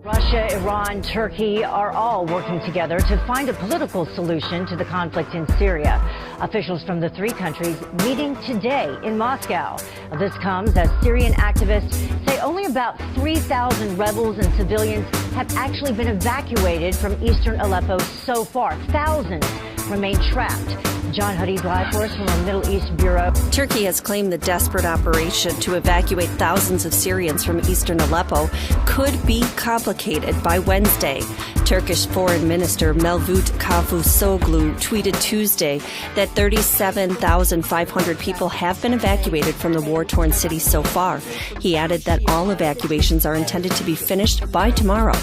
Russia, Iran, Turkey are all working together to find a political solution to the conflict in Syria. Officials from the three countries meeting today in Moscow. This comes as Syrian activists say only about 3,000 rebels and civilians have actually been evacuated from eastern Aleppo so far. Thousands remain trapped. John Huddy's live for us from our Middle East Bureau. Turkey has claimed the desperate operation to evacuate thousands of Syrians from eastern Aleppo could be complicated by Wednesday. Turkish Foreign Minister Mevlut Cavusoglu tweeted Tuesday that 37,500 people have been evacuated from the war-torn city so far. He added that all evacuations are intended to be finished by tomorrow.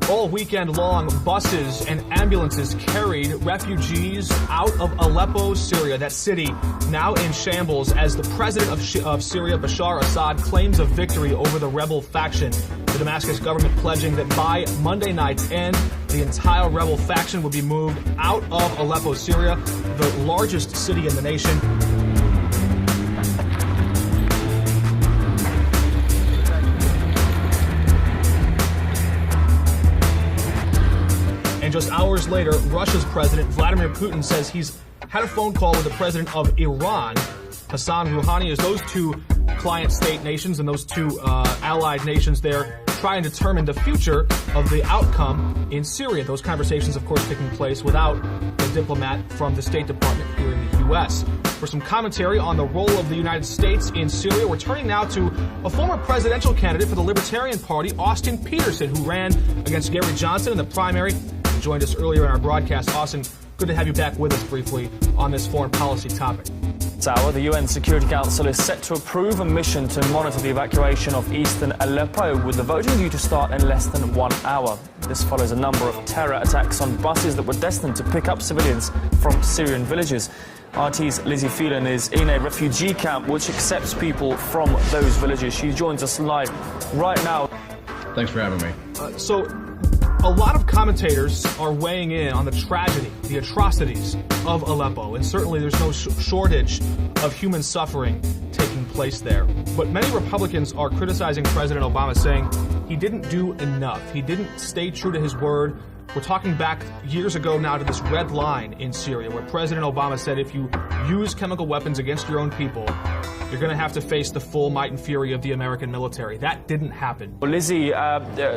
All weekend long, buses and ambulances carried refugees out of Aleppo, Syria, that city now in shambles as the president of Syria, Bashar Assad, claims a victory over the rebel faction. The Damascus government pledging that by Monday night's end, the entire rebel faction will be moved out of Aleppo, Syria, the largest city in the nation. And just hours later, Russia's president, Vladimir Putin, says he's had a phone call with the president of Iran, Hassan Rouhani, as those two client state nations and those two allied nations there try and determine the future of the outcome in Syria. Those conversations, of course, taking place without a diplomat from the State Department here in the U.S. For some commentary on the role of the United States in Syria, we're turning now to a former presidential candidate for the Libertarian Party, Austin Petersen, who ran against Gary Johnson in the primary. Joined us earlier in our broadcast. Austin, good to have you back with us briefly on this foreign policy topic. The UN Security Council is set to approve a mission to monitor the evacuation of eastern Aleppo, with the voting due to start in less than 1 hour. This follows a number of terror attacks on buses that were destined to pick up civilians from Syrian villages. RT's Lizzie Phelan is in a refugee camp which accepts people from those villages. She joins us live right now. Thanks for having me. A lot of commentators are weighing in on the tragedy, the atrocities of Aleppo, and certainly there's no shortage of human suffering taking place there. But many Republicans are criticizing President Obama, saying he didn't do enough. He didn't stay true to his word. We're talking back years ago now to this red line in Syria, where President Obama said if you use chemical weapons against your own people, you're going to have to face the full might and fury of the American military. That didn't happen. Well, Lizzie,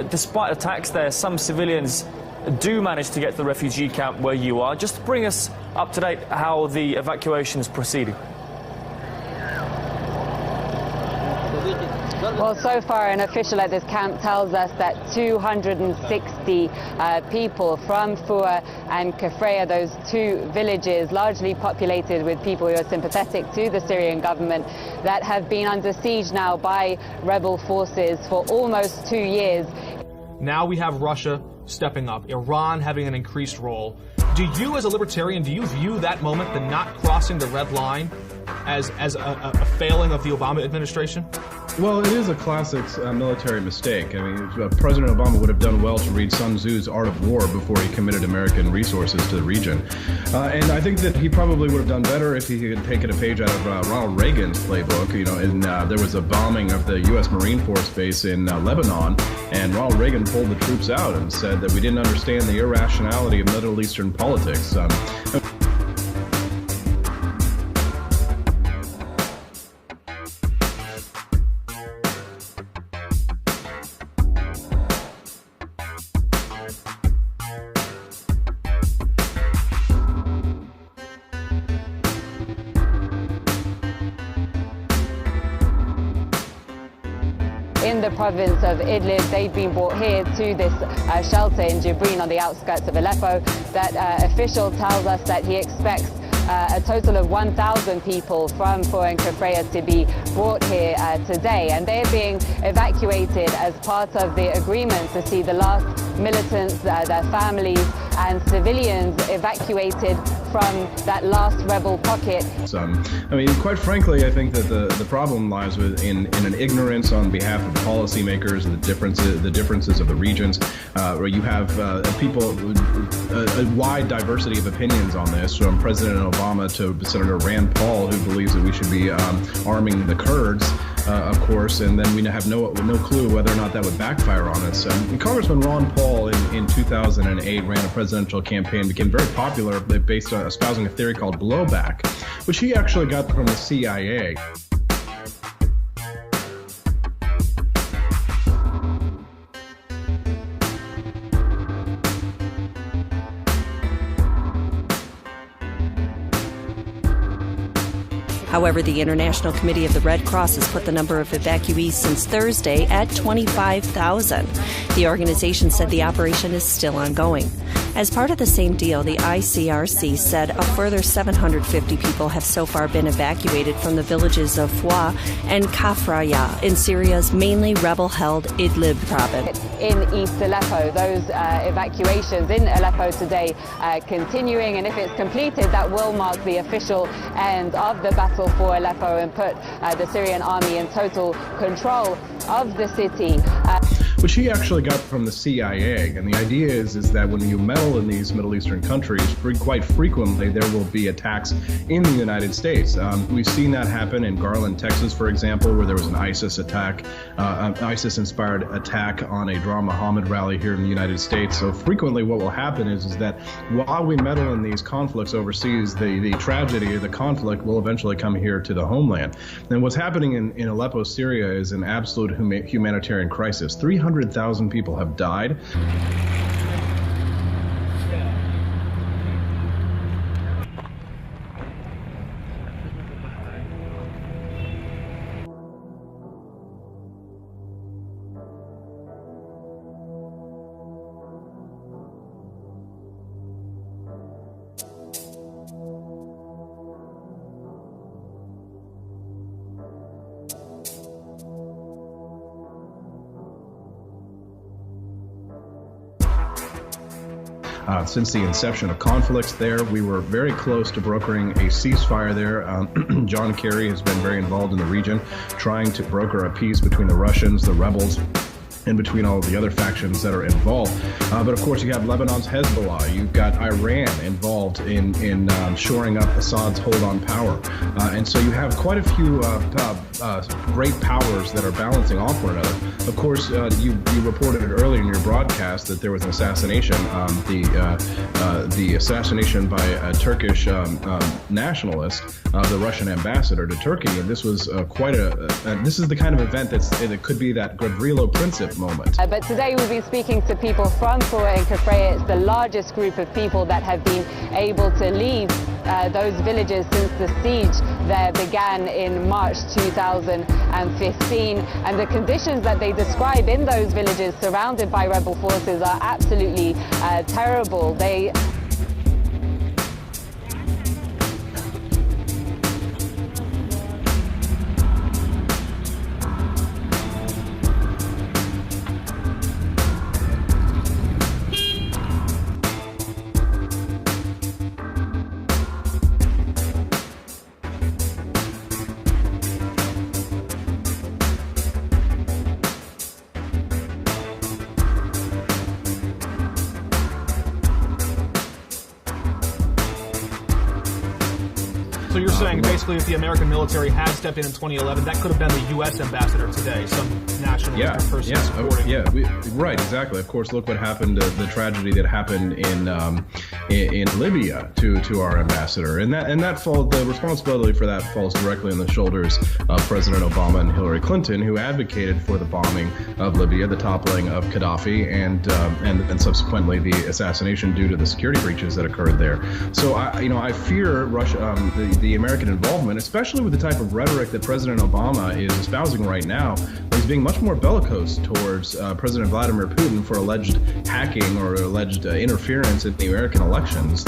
despite attacks there, some civilians do manage to get to the refugee camp where you are. Just bring us up to date how the evacuation is proceeding. Well, so far, an official at this camp tells us that 260 people from Fua and Kafraya, those two villages, largely populated with people who are sympathetic to the Syrian government, that have been under siege now by rebel forces for almost 2 years. Now we have Russia stepping up, Iran having an increased role. Do you, as a libertarian, do you view that moment, the not crossing the red line, as a failing of the Obama administration? Well, it is a classic military mistake. I mean, President Obama would have done well to read Sun Tzu's Art of War before he committed American resources to the region. And I think that he probably would have done better if he had taken a page out of Ronald Reagan's playbook. You know, and there was a bombing of the U.S. Marine Force base in Lebanon, and Ronald Reagan pulled the troops out and said that we didn't understand the irrationality of Middle Eastern politics. In the province of Idlib, they've been brought here to this shelter in Jibrin on the outskirts of Aleppo. That official tells us that he expects a total of 1,000 people from Fua and Kafraya to be brought here today, and they're being evacuated as part of the agreement to see the last militants, their families and civilians evacuated from that last rebel pocket. I mean, quite frankly, I think that the problem lies in an ignorance on behalf of policymakers and the differences of the regions, where you have people, a wide diversity of opinions on this, from President Obama to Senator Rand Paul, who believes that we should be arming the Kurds, of course, and then we have no clue whether or not that would backfire on us. Congressman Ron Paul in 2008 ran a presidential campaign, became very popular based on espousing a theory called blowback, which he actually got from the CIA. However, the International Committee of the Red Cross has put the number of evacuees since Thursday at 25,000. The organization said the operation is still ongoing. As part of the same deal, the ICRC said a further 750 people have so far been evacuated from the villages of Foua and Kafraya in Syria's mainly rebel-held Idlib province. In East Aleppo, those evacuations in Aleppo today continuing, and if it's completed, that will mark the official end of the battle for Aleppo and put the Syrian army in total control of the city. Which he actually got from the CIA. And the idea is that when you meddle in these Middle Eastern countries, quite frequently there will be attacks in the United States. We've seen that happen in Garland, Texas, for example, where there was an ISIS attack, an ISIS-inspired attack on a Dra Muhammad rally here in the United States. So frequently what will happen is that while we meddle in these conflicts overseas, the tragedy of the conflict will eventually come here to the homeland. And what's happening in Aleppo, Syria is an absolute humanitarian crisis. 300,000 people have died. Since the inception of conflicts there, we were very close to brokering a ceasefire there. John Kerry has been very involved in the region, trying to broker a peace between the Russians, the rebels, and between all of the other factions that are involved. But of course, you have Lebanon's Hezbollah. You've got Iran involved in shoring up Assad's hold on power. And so you have quite a few great powers that are balancing off one another. Of course, you reported earlier in your broadcast that there was an assassination, the assassination by a Turkish nationalist, the Russian ambassador to Turkey. And this was this is the kind of event that could be that Gavrilo Princip moment. But today we'll be speaking to people from Foua and Kafraya. It's the largest group of people that have been able to leave those villages since the siege there began in March 2015. And the conditions that they describe in those villages surrounded by rebel forces are absolutely terrible. So you're saying basically if the American military had stepped in 2011, that could have been the U.S. ambassador today, some nationalist person supporting. Right, exactly. Of course, look what happened, the tragedy that happened in Libya to our ambassador. And the responsibility for that falls directly on the shoulders of President Obama and Hillary Clinton, who advocated for the bombing of Libya, the toppling of Gaddafi, and subsequently the assassination due to the security breaches that occurred there. So I fear Russia, the American involvement, especially with the type of rhetoric that President Obama is espousing right now. He's being much more bellicose towards President Vladimir Putin for alleged hacking or alleged interference in the American elections.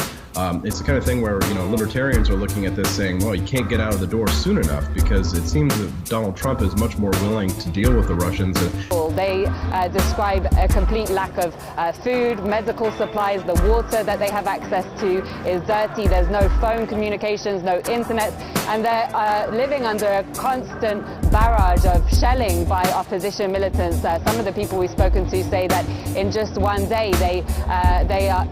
It's the kind of thing where, libertarians are looking at this saying, well, you can't get out of the door soon enough, because it seems that Donald Trump is much more willing to deal with the Russians. They describe a complete lack of food, medical supplies. The water that they have access to is dirty. There's no phone communications, no internet, and they're living under a constant barrage of shelling by opposition militants. Some of the people we've spoken to say that in just one day they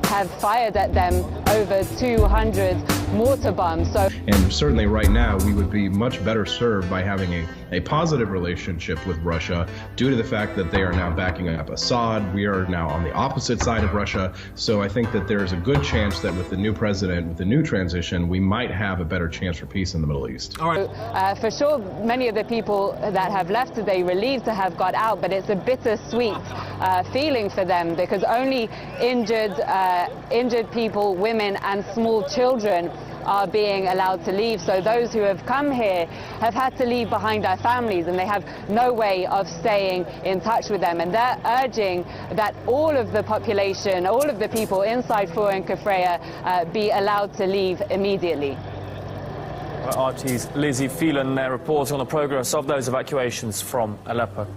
have fired at them over 200 mortar bombs. And certainly right now we would be much better served by having a positive relationship with Russia due to the fact that they are now backing up Assad. We are now on the opposite side of Russia. So I think that there's a good chance that with the new president, with the new transition, we might have a better chance for peace in the Middle East. All right. For sure, many of the people that have left today relieved to have got out, but it's a bittersweet feeling for them because only injured people, women and small children are being allowed to leave. So those who have come here have had to leave behind their families and they have no way of staying in touch with them. And they're urging that all of the population, all of the people inside Fura and Kafraya be allowed to leave immediately. RT's Lizzie Phelan there reporting on the progress of those evacuations from Aleppo.